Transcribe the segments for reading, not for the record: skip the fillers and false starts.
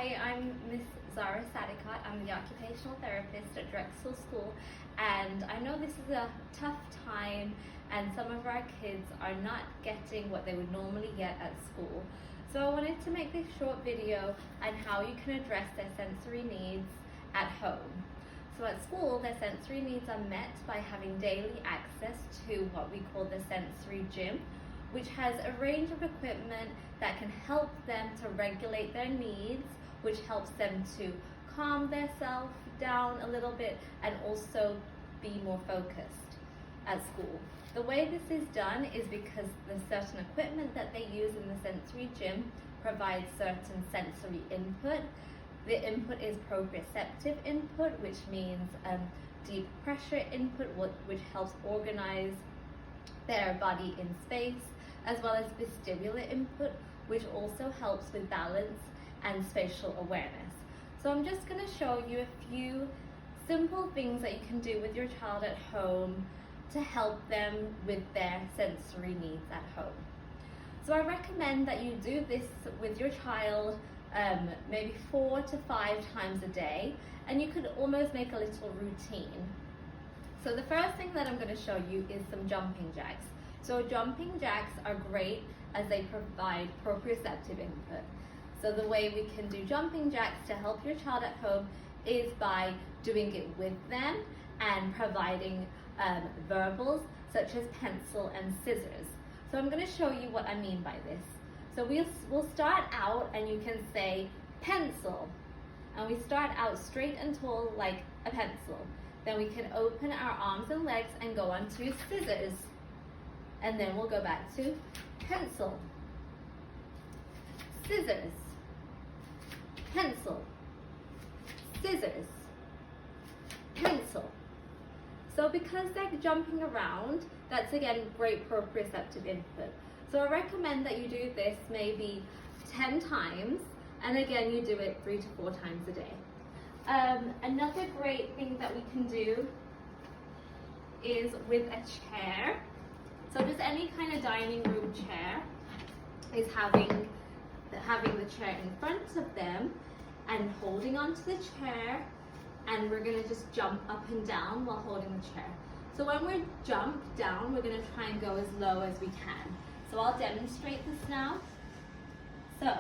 Hi, I'm Miss Zara Sadikot. I'm the occupational therapist at Drexel School, and I know this is a tough time and some of our kids are not getting what they would normally get at school. So I wanted to make this short video on how you can address their sensory needs at home. So at school, their sensory needs are met by having daily access to what we call the sensory gym, which has a range of equipment that can help them to regulate their needs, which helps them to calm themselves down a little bit and also be more focused at school. The way this is done is because the certain equipment that they use in the sensory gym provides certain sensory input. The input is proprioceptive input, which means deep pressure input, which helps organize their body in space, as well as vestibular input, which also helps with balance and spatial awareness. So I'm just going to show you a few simple things that you can do with your child at home to help them with their sensory needs at home. So I recommend that you do this with your child maybe 4 to 5 times a day, and you could almost make a little routine. So the first thing that I'm going to show you is some jumping jacks. So jumping jacks are great as they provide proprioceptive input. So the way we can do jumping jacks to help your child at home is by doing it with them and providing verbals such as pencil and scissors. So I'm going to show you what I mean by this. So we'll start out and you can say pencil, and we start out straight and tall like a pencil. Then we can open our arms and legs and go on to scissors. And then we'll go back to pencil, scissors, pencil, scissors, pencil. So because they're jumping around, that's again great proprioceptive input. So I recommend that you do this maybe 10 times, and again you do it 3 to 4 times a day. Another great thing that we can do is with a chair. So just any kind of dining room chair is having the chair in front of them and holding onto the chair, and we're going to just jump up and down while holding the chair. So when we jump down, we're going to try and go as low as we can. So I'll demonstrate this now. So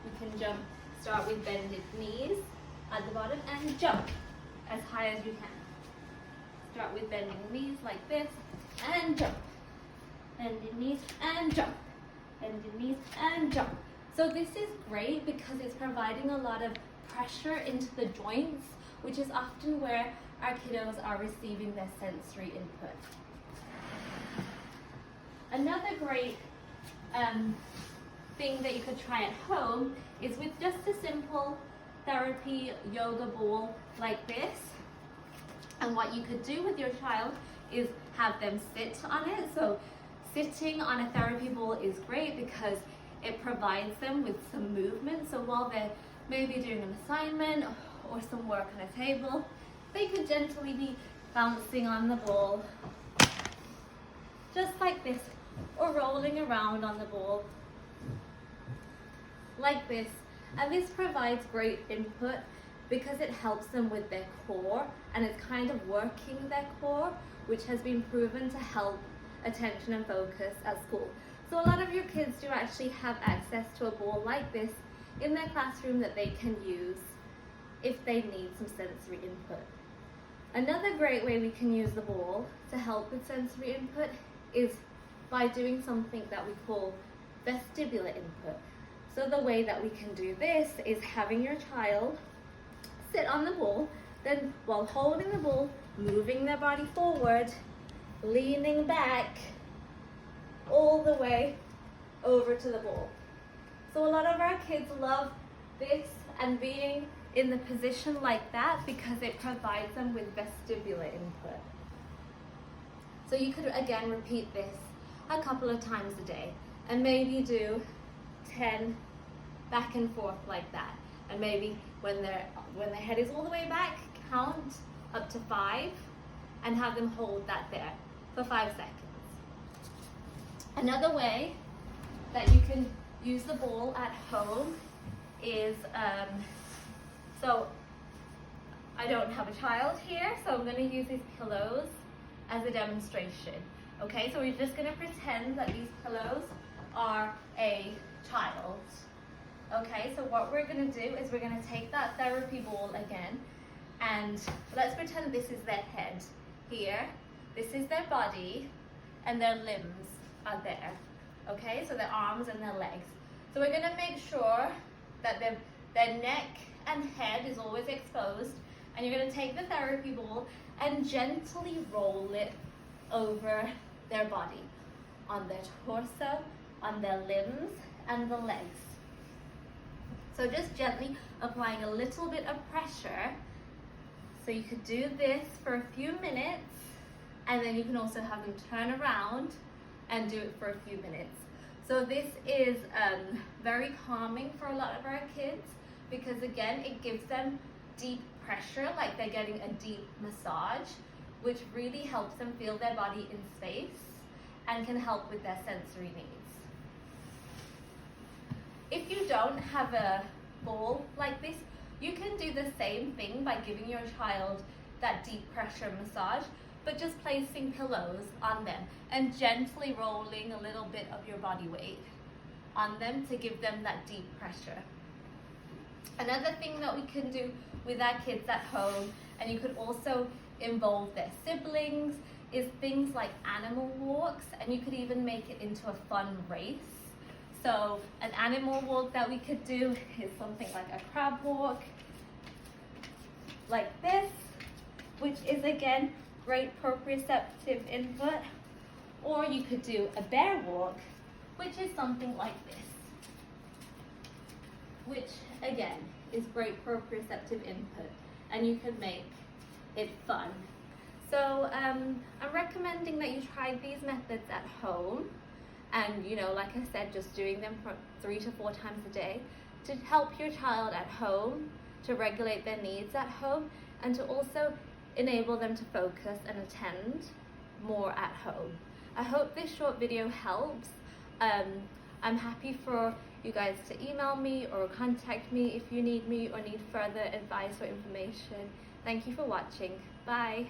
we can jump, start with bended knees at the bottom and jump as high as you can. Start with bending knees like this and jump. Bended knees and jump. Bended knees and jump. So this is great because it's providing a lot of pressure into the joints, which is often where our kiddos are receiving their sensory input. Another great thing that you could try at home is with just a simple therapy yoga ball like this. And what you could do with your child is have them sit on it. So sitting on a therapy ball is great because it provides them with some movement. So while they're maybe doing an assignment or some work on a table, they could gently be bouncing on the ball just like this, or rolling around on the ball like this. And this provides great input because it helps them with their core, and it's kind of working their core, which has been proven to help attention and focus at school. So a lot of your kids do actually have access to a ball like this in their classroom that they can use if they need some sensory input. Another great way we can use the ball to help with sensory input is by doing something that we call vestibular input. So the way that we can do this is having your child sit on the ball, then while holding the ball, moving their body forward, leaning back all the way over to the ball. So a lot of our kids love this and being in the position like that because it provides them with vestibular input. So you could again repeat this a couple of times a day and maybe do 10 back and forth like that. And maybe when their head is all the way back, count up to 5 and have them hold that there for 5 seconds. Another way that you can use the ball at home is, so I don't have a child here, so I'm going to use these pillows as a demonstration. Okay, so we're just going to pretend that these pillows are a child. Okay, so what we're going to do is we're going to take that therapy ball again, and let's pretend this is their head here, this is their body, and their limbs are there. Okay, so their arms and their legs. So we're going to make sure that their neck and head is always exposed, and you're going to take the therapy ball and gently roll it over their body, on their torso, on their limbs, and the legs. So just gently applying a little bit of pressure. So you could do this for a few minutes, and then you can also have them turn around and do it for a few minutes. So this is very calming for a lot of our kids, because again, it gives them deep pressure, like they're getting a deep massage, which really helps them feel their body in space and can help with their sensory needs. If you don't have a ball like this, you can do the same thing by giving your child that deep pressure massage, but just placing pillows on them and gently rolling a little bit of your body weight on them to give them that deep pressure. Another thing that we can do with our kids at home, and you could also involve their siblings, is things like animal walks, and you could even make it into a fun race. So an animal walk that we could do is something like a crab walk, like this, which is again great proprioceptive input. Or you could do a bear walk, which is something like this, which again is great proprioceptive input, and you can make it fun. So I'm recommending that you try these methods at home, and like I said, just doing them for 3 to 4 times a day to help your child at home, to regulate their needs at home, and to also enable them to focus and attend more at home. I hope this short video helps. I'm happy for you guys to email me or contact me if you need me or need further advice or information. Thank you for watching. Bye.